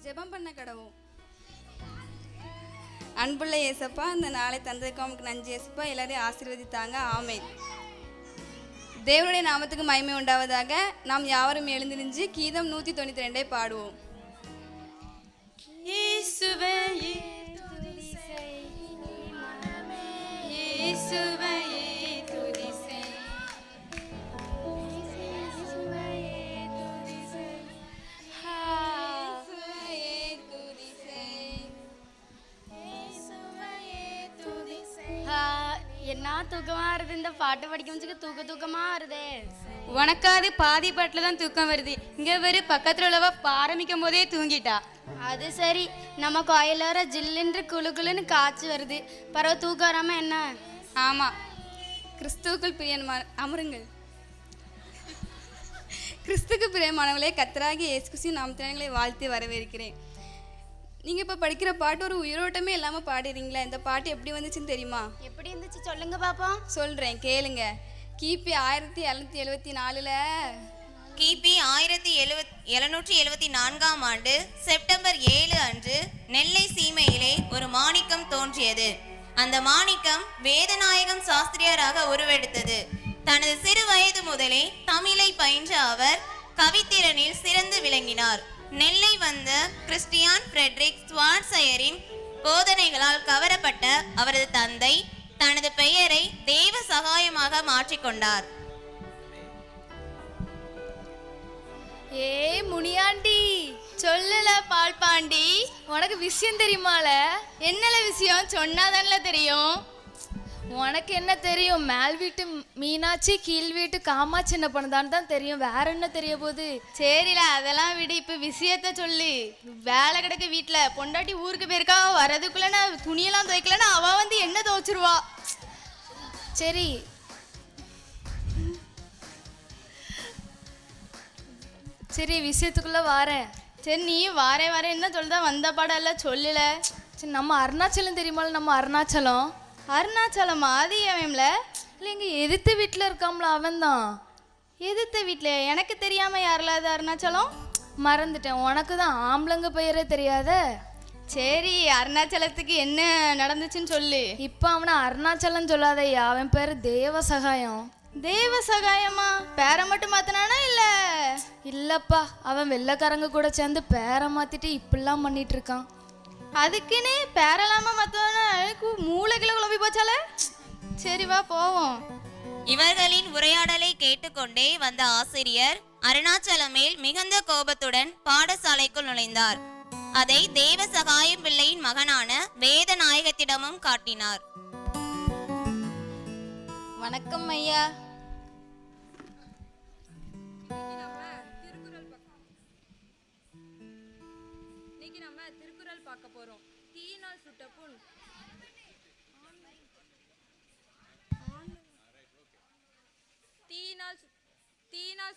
ஜெபம் பண்ண கடவும். அன்புள்ள ஏசப்பா, இந்த நாளை தந்ததுக்கு அவனுக்கு நன்றி ஏசப்பா. எல்லாரையும் ஆசீர்வதித்தாங்க. ஆமென். தேவனுடைய நாமத்துக்கு மகிமை உண்டாவதாக. நாம் யாவரும் எழுந்து நின்று கீதம் 192 பாடுவோம். இயேசுவே துதி செய், இயேசுவே துதி செய், இயேசுவே துதி செய், துதி செய், துதி செய். என்ன தூக்கமா வருது, இந்த பாட்டு படிக்கும் தூக்கமா வருதே. உனக்காது பாதி பாட்டில் தான் தூக்கம் வருது. இங்கே வெறு பக்கத்தில் உள்ளவ ஆரம்பிக்கும் போதே தூங்கிட்டா. அது சரி, நம்ம கோயிலோர ஜில்லுன்று குளுன்னு காய்ச்சி வருது. பரவ தூக்கம் வராம என்ன? ஆமாம், கிறிஸ்துவுக்குள் அமருங்கள். கிறிஸ்துக்கு பிரியமானவர்களே, கர்த்தராகிய இயேசு கிறிஸ்துவின் நாமத்தினாலே வாழ்த்தி வரவேற்கிறேன். நீங்கள் இப்போ படிக்கிற பாட்டு ஒரு உயிரோட்டமே இல்லாமல் பாடுறீங்களா? இந்த பாட்டு எப்படி வந்துச்சுன்னு தெரியுமா? எப்படி இருந்துச்சு சொல்லுங்க பாப்போம். சொல்கிறேன் கேளுங்க. கிபி 1774 கிபி 1774 ஆண்டு செப்டம்பர் 7 அன்று நெல்லை சீமையிலே ஒரு மாணிக்கம் தோன்றியது. அந்த மாணிக்கம் வேதநாயகம் சாஸ்திரியாராக உருவெடுத்தது. தனது சிறு வயது முதலே தமிழை பயின்ற அவர் கவித்திறனில் சிறந்து விளங்கினார். நெல்லை வந்த கிறிஸ்டியான் ஃப்ரெட்ரிக் ஸ்வாட்சையரின் போதனைகளால் கவரப்பட்ட அவரது தந்தை தனது பெயரை தேவ சகாயமாக மாற்றிக்கொண்டார். ஏ முனியாண்டி, சொல்லல பால் பாண்டி, உனக்கு விஷயம் தெரியுமால? என்னல விஷயம்? சொன்னாதான்ல தெரியும். உனக்கு என்ன தெரியும்? மேல் வீட்டு மீனாட்சி கீழ் வீட்டு காமாட்சி என்ன பண்ணதான்னு தான் தெரியும். வேற என்ன தெரிய போகுது? சரில, அதெல்லாம் விடு. இப்ப விஷயத்த சொல்லு. வேலை கிடக்க வீட்டுல பொண்டாட்டி ஊருக்கு போயிருக்கா. வரதுக்குள்ள நான் துணியெல்லாம் துவைக்கலன்னா அவ வந்து என்ன துவைச்சிருவா. சரி, சரி விஷயத்துக்குள்ள வாரேன். சரி, நீ வாரேன்னு தான் சொல்லுதா. வந்த படம் எல்லாம் சொல்லல. சரி, நம்ம அருணாச்சலம் தெரியுமா? நம்ம அருணாச்சலமா? அது ஏன்ல? இல்லை, எங்க எதிர்த்த வீட்டில் இருக்காம்ல அவன் தான். எதிர்த்த வீட்டில் எனக்கு தெரியாம யாரில் அது அருணாச்சலம்? மறந்துட்டேன். உனக்கு தான் ஆம்பளைங்க பெயரே தெரியாத. சரி, அருணாச்சலத்துக்கு என்ன நடந்துச்சுன்னு சொல்லு. இப்போ அவனை அருணாச்சலம் சொல்லாதையா, அவன் பேர் தேவசகாயம். தேவசகாயமா? பேரை மட்டும் மாத்தினானா? இல்லப்பா, அவன் வெள்ளைக்காரங்க கூட சேர்ந்து பேரை மாத்திட்டு இப்படிலாம் பண்ணிட்டு இருக்கான். அதுக்குன்னு பேரெல்லாம மத்தவன மூளை கிலோ குழம்பி போச்சால. சரி, வா போவோம். இவர்களின் உரையாடலை கேட்டுக்கொண்டே வந்த ஆசிரியர் அருணாச்சலம் மேல் மிகுந்த கோபத்துடன் பாடசாலைக்குள் நுழைந்தார். அதை தேவ சகாயம் பிள்ளையின் மகனான வேதநாயகத்திடமும் காட்டினார். வணக்கம் ஐயா. திருக்குறள் பார்க்க போறோம். தீயினால் சுட்ட புண் தீயினால்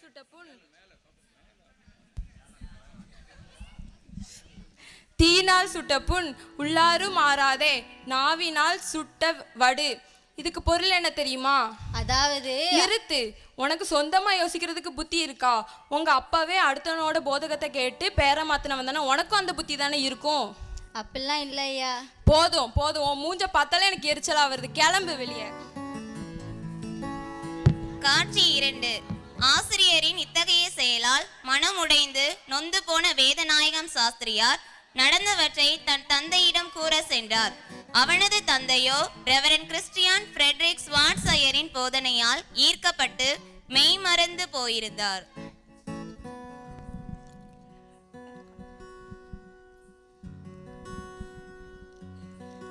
சுட்ட புண் தீயினால் சுட்ட புண் உள்ளாரும் ஆறாதே, நாவினால் சுட்ட வடு. இதுக்கு பொருள் என்ன தெரியுமா? அதாவது நிறுத்து. உனக்கு சொந்தமா யோசிக்கிறதுக்கு புத்தி இருக்கா? உங்க அப்பாவே அடுத்தவனோட போதகத்தை கேட்டு பேர மாத்தினவன் தானே. உனக்கும் அந்த புத்தி தானே இருக்கும். அப்படிலாம் இல்லை ஐயா. போதும் போதும், உன் மூஞ்ச பார்த்தாலே எனக்கு எரிச்சலா வருது. கிளம்பு வெளியே. காட்சி 2. ஆசிரியரின் இத்தகைய செயலால் மனம் உடைந்து நொந்து போன வேதநாயகம் சாஸ்திரியார் நடந்தவற்றை தன் தந்தையிடம் கூற சென்றார். அவனது தந்தையோ ரெவரண்ட் கிறிஸ்டியான் ஃப்ரெட்ரிக் ஸ்வாட்சையரின் போதனையால் ஈர்க்கப்பட்டு மெய்மறந்து போயிருந்தார்.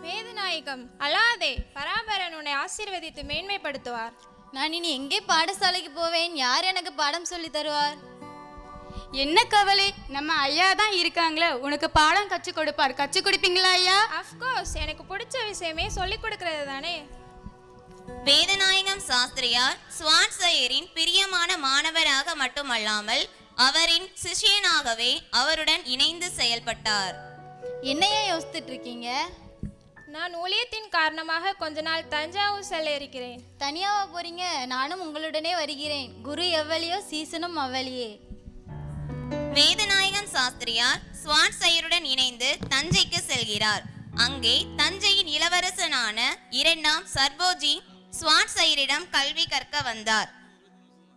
வேதநாயகம், அழாதே, பராபரன் உன்னை ஆசீர்வதித்து மேன்மைப்படுத்துவார். நான் இனி எங்கே பாடசாலைக்கு போவேன்? யார் எனக்கு பாடம் சொல்லி தருவார்? என்ன கவலை, நம்ம ஐயா தான் இருக்காங்களே, உனக்கு பாடம் கற்றுக் கொடுப்பார். கற்றுக் கொடுப்பீங்களா ஐயா? அஃப்கோர்ஸ், எனக்கு பிடிச்ச விஷயமே சொல்லிக் கொடுக்கறது தானே. வேதநாயகம் சாஸ்திரியார் ஸ்வாட்சையரின் பிரியமான மாணவராக மட்டுமல்லாமல் அவரின் சிஷ்யனாகவே அவருடன் இணைந்து செயல்பட்டார். என்னையா யோசித்துட்டு இருக்கீங்க? நான் ஊழியத்தின் காரணமாக கொஞ்ச நாள் தஞ்சாவூர் செல்ல இருக்கிறேன். தனியாவா போறீங்க? நானும் உங்களுடனே வருகிறேன். குரு எவ்வளியோ சீசனும் அவ்வளியே. வேதநாயகம் சாஸ்திரியார் சுவாட்சையருடன் இணைந்து தஞ்சைக்கு செல்கிறார். அங்கே தஞ்சையின் இளவரசனான 2ஆம் சர்போஜி சுவாட்சையரிடம் கல்வி கற்க வந்தார்.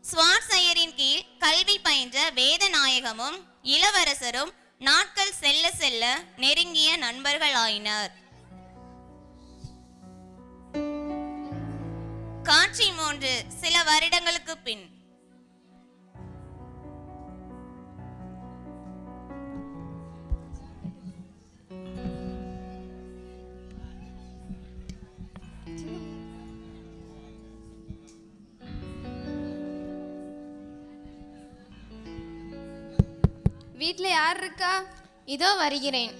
சுவாட்சையரின் கீழ் கல்வி பயின்ற வேதநாயகமும் இளவரசரும் நாட்கள் செல்ல செல்ல நெருங்கிய நண்பர்களாயினர். காட்சி 3. சில வருடங்களுக்கு பின். வீட்டில் யார் இருக்கா? இதோ வருகிறேன்.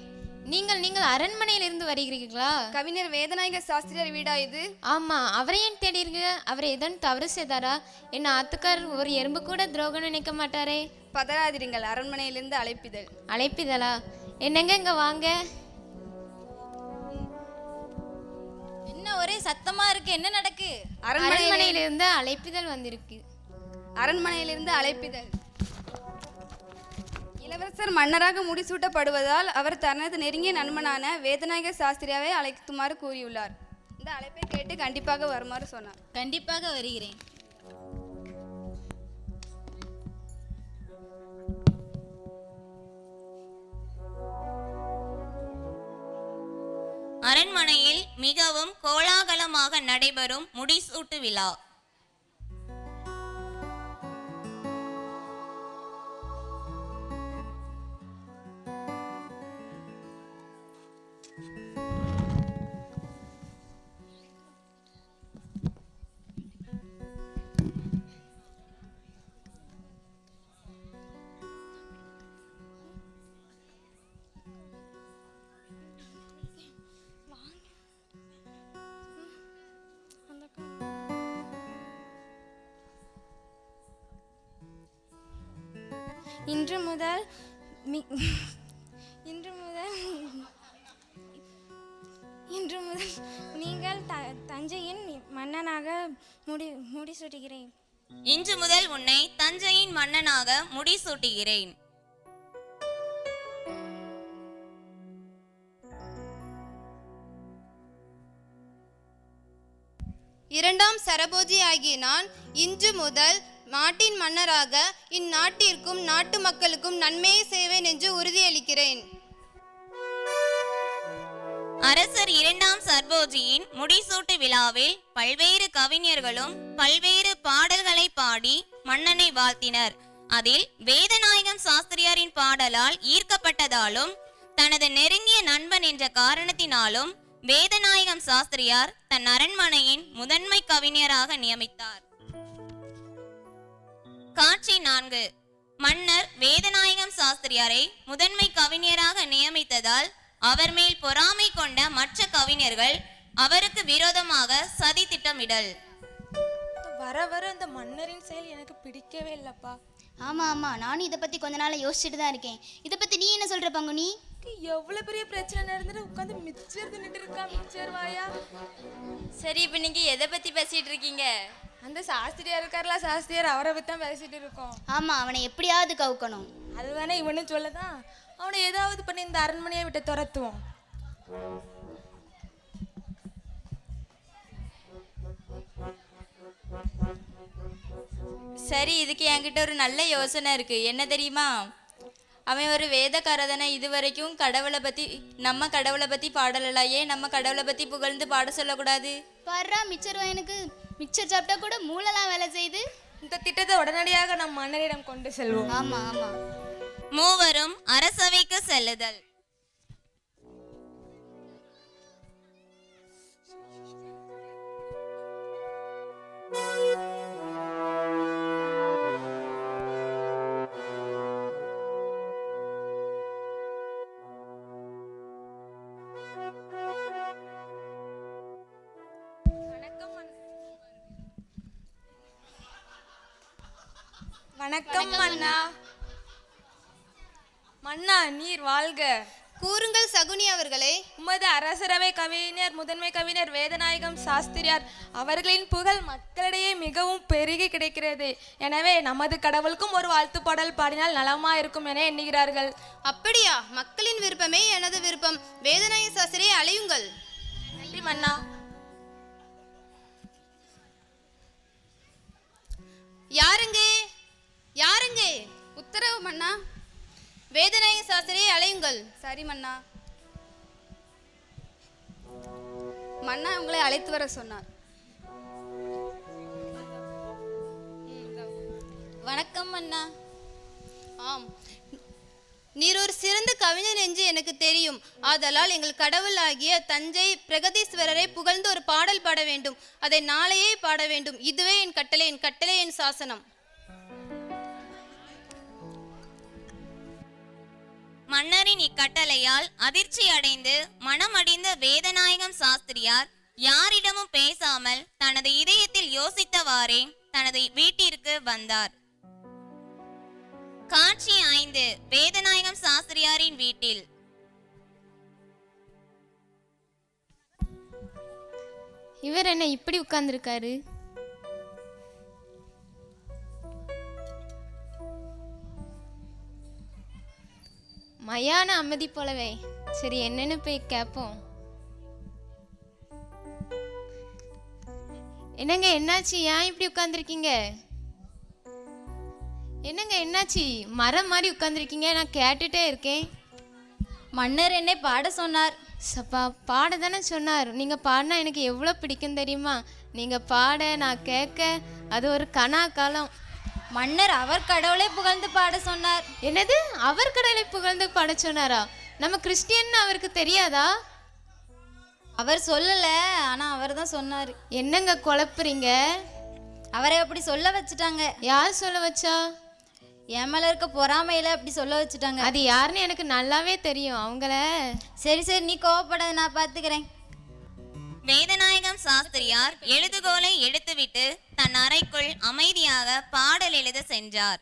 நீங்கள் அரண்மனையிலிருந்து வருகிறீர்களா? கவிஞர் வேதநாயக சாஸ்திரியார் வீடா இது? ஆமா, அவரை ஏன் தேடிருங்க? அவர் ஏதேனும் தவறு செய்தாரா? என்ன ஆத்துக்காரர் ஒரு எறும்பு கூட துரோகம் நினைக்க மாட்டாரே. பதறாதிருங்கள், அரண்மனையிலிருந்து அழைப்பிதழ். அழைப்பிதழா? என்னங்க இங்க வாங்க. என்ன ஒரே சத்தமா இருக்கு, என்ன நடக்கு? அரண்மனையிலிருந்து அழைப்பிதழ் வந்திருக்கு. அரண்மனையிலிருந்து அழைப்பிதழ். இளவரசர் மன்னராக முடிசூட்டப்படுவதால் அவர் தனது நெருங்கிய நண்பனான வேதநாயக சாஸ்திரியாவை அழைக்குமாறு கூறியுள்ளார். இந்த அழைப்பை கேட்டு கண்டிப்பாக வருமாறு சொன்னார். கண்டிப்பாக வருகிறேன். அரண்மனையில் மிகவும் கோலாகலமாக நடைபெறும் முடிசூட்டு விழா. இன்று முதல் நீங்கள் தஞ்சையின் மன்னனாக முடிசூட்டுகிறேன். இன்று முதல் உன்னை தஞ்சையின் மன்னனாக முடிசூட்டுகிறேன். இரண்டாம் சரபோஜி ஆகிய நான் இன்று முதல் நாட்டின் மன்னராக இந்நாட்டிற்கும் நாட்டு மக்களுக்கும் நன்மையை செய்வேன் என்று உறுதியளிக்கிறேன். அரசர் 2ஆம் சர்போஜியின் முடிசூட்டு விழாவில் பல்வேறு கவிஞர்களும் பல்வேறு பாடல்களை பாடி மன்னனை வாழ்த்தினர். அதில் வேதநாயகம் சாஸ்திரியாரின் பாடலால் ஈர்க்கப்பட்டதாலும் தனது நெருங்கிய நண்பன் என்ற காரணத்தினாலும் வேதநாயகம் சாஸ்திரியார் தன் அரண்மனையின் முதன்மை கவிஞராக நியமித்தார். காட்சி 4. மன்னர் வேதநாயகம் சாஸ்திரியாரை முதன்மை கவிஞராக நியமித்ததால் அவர் மேல் பொறாமை கொண்ட மற்ற கவிஞர்கள் அவருக்கு விரோதமாக சதி திட்டமிடல். வர வர இந்த மன்னரின் செயல் எனக்கு பிடிக்கவே இல்லப்பா. ஆமாம், நானும் இதை பற்றி கொஞ்ச நாள் யோசிச்சுட்டு தான் இருக்கேன். இதை பற்றி நீ என்ன சொல்கிற பங்குனி? எவ்வளவு பெரிய பிரச்சனை நடந்துட்டு உட்காந்து மிச்சர் தின்னுட்டு இருக்கா. மிச்சர் வாயா. சரி, இப்போ நீங்கள் எதை பற்றி பேசிகிட்டு இருக்கீங்க? அந்த சாஸ்திரியார் இருக்கார்ல, சாஸ்திரியார் அவரை பற்றி தான் பேசிட்டு இருக்கோம். ஆமாம், அவனை எப்படியாவது கவுக்கணும். அதுதானே இவனும் சொல்லதான். அவனை ஏதாவது பண்ணி இந்த அரண்மனையை விட்டு துரத்துவோம். சரி, இதுக்கு என்கிட்ட ஒரு நல்ல யோசனை இருக்குது. என்ன தெரியுமா? அவன் ஒரு வேதக்காரதனை இதுவரைக்கும் நம்ம கடவுளை பற்றி பாடலையே, நம்ம கடவுளை பற்றி புகழ்ந்து பாட சொல்லக்கூடாது. பாடுறா, மிச்சர் எனக்கு மிச்சர் சாப்பிட்டா கூட மூளைலாம் வேலை செய்யுது. இந்த திட்டத்தை உடனடியாக நம் மன்னரிடம் கொண்டு செல்வோம். ஆமாம். மூவரும் அரசவைக்கு செல்லுதல். வணக்கம் மன்னா. மன்னா, நீர் வாழ்க. கூறுங்கள் சகுனி அவர்களே. உமது அரசரவை கவிஞர் முதன்மை கவிஞர் வேதநாயகம் சாஸ்திரியார் அவர்களின் புகழ் மக்களிடையே மிகவும் பெருகி கிடைக்கிறது. எனவே நமது கடவுளுக்கும் ஒரு வாழ்த்து பாடல் பாடினால் நலமா இருக்கும் என எண்ணுகிறார்கள். அப்படியா? மக்களின் விருப்பமே எனது விருப்பம். வேதநாயக சாஸ்திரியை அழையுங்கள். நன்றி மன்னா. யாருங்கே யாருங்கே? உத்தரவு மன்னா. வேதநாயக சாஸ்திரியை அழையுங்கள். சரி மன்னா. மன்னா உங்களை அழைத்து வர சொன்னார். வணக்கம் அண்ணா. ஆம், நீர் ஒரு சிறந்த கவிஞர் என்று எனக்கு தெரியும். ஆதலால் எங்கள் கடவுளாகிய தஞ்சை பிரகதீஸ்வரரை புகழ்ந்து ஒரு பாடல் பாட வேண்டும். அதை நாளையே பாட வேண்டும். இதுவே என் கட்டளை, என் கட்டளை, என் சாசனம். மன்னரின் இக்கட்டளையால் அதிர்ச்சி அடைந்து மனமடிந்த வேதநாயகம் சாஸ்திரியார் யாரிடமும் பேசாமல் தனது இதயத்தில் யோசித்தவாறே தனது வீட்டிற்கு வந்தார். காட்சி 5. வேதநாயகம் சாஸ்திரியாரின் வீட்டில். இவர் என்ன இப்படி உட்கார்ந்துருக்காரு? மயான அமைதி போலவே. சரி, என்னன்னு போய் கேட்போம். என்னங்க, என்னாச்சு? ஏன் இப்படி உட்கார்ந்துருக்கீங்க? என்னங்க என்னாச்சு? மரம் மாதிரி உட்கார்ந்துருக்கீங்க. நான் கேட்டுட்டே இருக்கேன். மன்னர் என்னை பாட சொன்னார். சப்பா, பாட தானே சொன்னார். நீங்கள் பாடினா எனக்கு எவ்வளோ பிடிக்கும் தெரியுமா? நீங்கள் பாட, நான் கேட்க, அது ஒரு கனா காலம். மன்னர் அவர் கடவுளை புகழ்ந்து பாட சொன்னார். என்னது? அவர் கடவுளை புகழ்ந்து பாட சொன்னாரா? நம்ம கிறிஸ்டியன் அவருக்கு தெரியாதா? அவர் சொல்லல, ஆனா அவர் தான் சொன்னார். என்னங்க குழப்புறீங்க? அவரை அப்படி சொல்ல வச்சுட்டாங்க. யார் சொல்ல வச்சா? என் மேல இருக்க பொறாமையில அப்படி சொல்ல வச்சுட்டாங்க. அது யாருன்னு எனக்கு நல்லாவே தெரியும். அவங்கள சரி சரி, நீ கோவப்படாத, நான் பாத்துக்கிறேன். வேதநாயகம் சாஸ்திரியார் எழுதுகோலை எடுத்துவிட்டு தன் அறைக்குள் அமைதியாக பாடல் எழுத சென்றார்.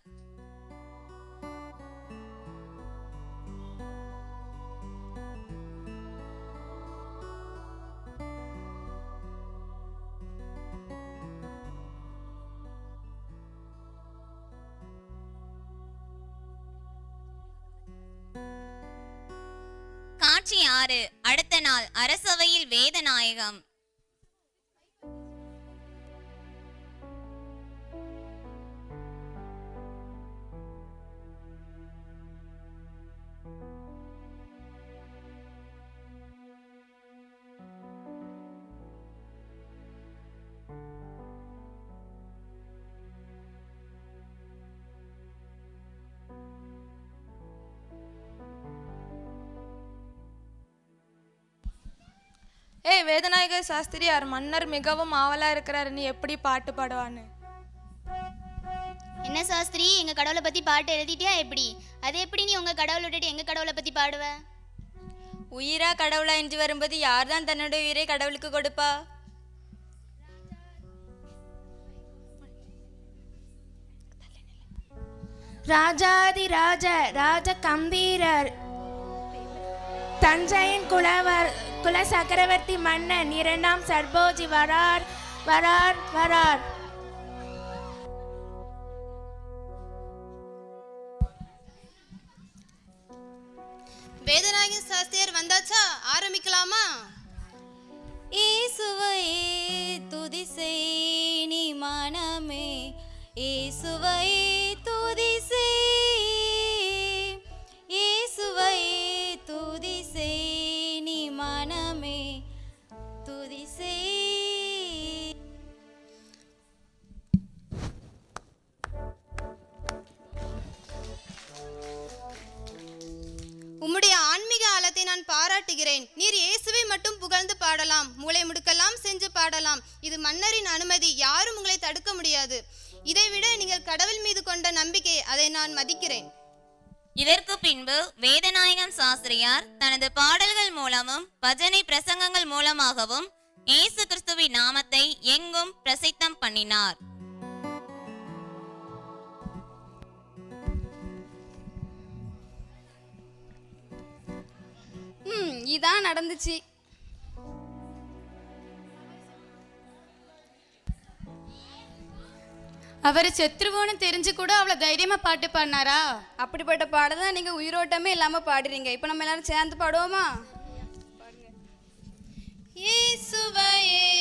காட்சி 6. அடுத்த நாள் அரசவையில் வேதநாயகம். ஏய் வேதநாயக சாஸ்திரியார், மன்னர் மிகவும் ஆவலா இருக்கிறார். நீ எப்படி பாட்டு பாடுவான்னு? என்ன சாஸ்திரி, எங்க கடவுளை பத்தி பாட்டு எழுதிட்டியா எப்படி? அது எப்படி நீ உங்க கடவுளை விட்டுட்டு எங்க கடவுளை பத்தி பாடுவ? உயிரா கடவுளா என்று வரும்போது யார்தான் தன்னுடைய உயிரை கடவுளுக்கு கொடுப்பா? ராஜாதி ராஜ ராஜ கம்பீரர் தஞ்சையின் குல சக்கரவர்த்தி மன்னன் 2ஆம் சர்போஜி வரார் வரார் வரார். வேதநாயக சாஸ்திரியார் வந்தாச்சா? ஆரம்பிக்கலாமா? இயேசுவையே துதி செய் நீ மனமே, இயேசுவையே துதி செய், இயேசுவையே துதி செய் நீ மனமே, துதி செய். உம்முடைய ஆன்மீக ஆழத்தை நான் பாராட்டுகிறேன். நீர் இயேசுவை மட்டும் புகழ்ந்து பாடலாம், மூளை முடுக்கெல்லாம் செஞ்சு பாடலாம். இது மன்னரின் அனுமதி, யாரும் உங்களை தடுக்க முடியாது. இதைவிட நீங்கள் கடவுள் மீது கொண்ட நம்பிக்கை, அதை நான் மதிக்கிறேன். இதற்கு பின்பு வேதநாயகம் சாஸ்திரியார் தனது பாடல்கள் மூலமும் பஜனை பிரசங்கங்கள் மூலமாகவும் இயேசு கிறிஸ்துவின் நாமத்தை எங்கும் பிரசித்தம் பண்ணினார். இதான் நடந்துச்சு. அவர் செத்துருவோன்னு தெரிஞ்சு கூட அவ்வளோ தைரியமா பாட்டு பாடினாரா? அப்படிப்பட்ட பாடம் தான் நீங்கள் உயிரோட்டமே இல்லாமல் பாடுறீங்க. இப்போ நம்ம எல்லாரும் சேர்ந்து பாடுவோமா? இயேசுவையே